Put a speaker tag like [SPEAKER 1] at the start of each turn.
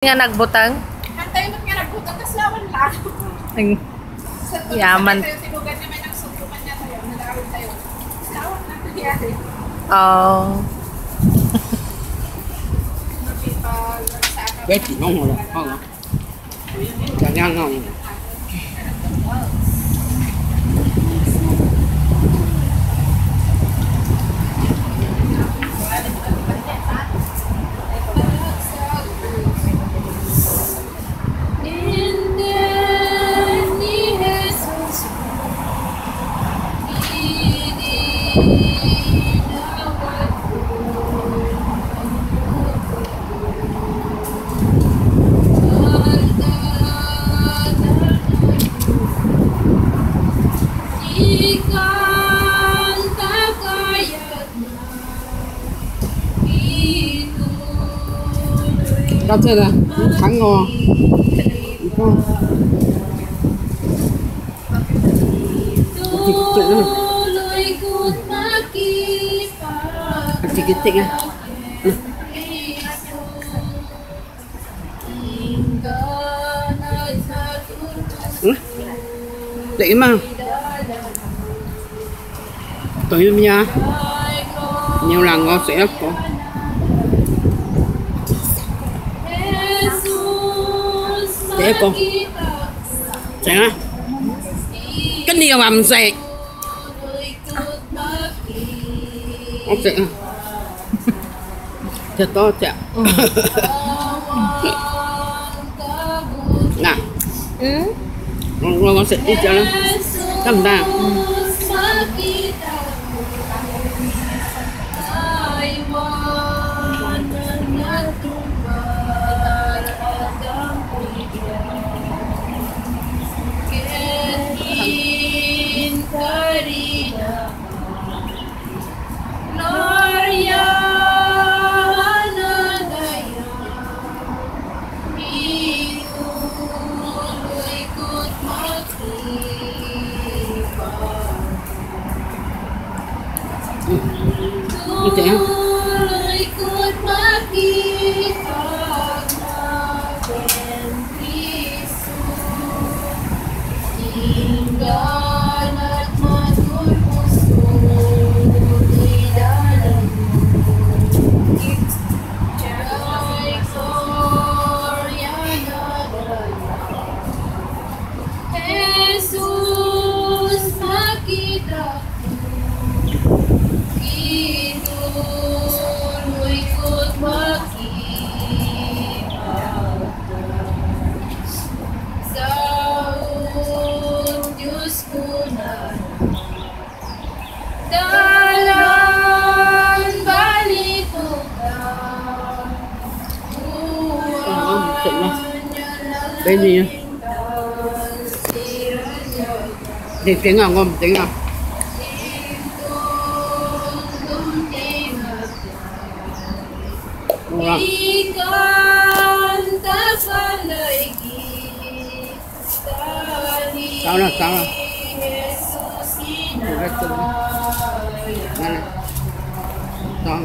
[SPEAKER 1] Nga nagbutang?
[SPEAKER 2] Antayin mo nga nagbutang, kaslawan lang.
[SPEAKER 1] Ang yaman.
[SPEAKER 2] Tinugan naman ang sukuman niya tayo, nalawin tayo. Kaslawan lang nangyari.
[SPEAKER 1] Oh.
[SPEAKER 3] Cái chị ngon rồi không? Chả ngon ngon. Đó thế là thắng ngon không? Chị chịu nữa. Chị cái tịnh à? Tịnh mà. Tới nha. Nhiều lần ngon sẽ có. Để con sẽ cái gì mà làm sẽ nó sẽ thật to chả nè con sẽ đi cho nó cầm ta như thế bên gì thì tiếng nào ngon tiếng nào sao nào này, sao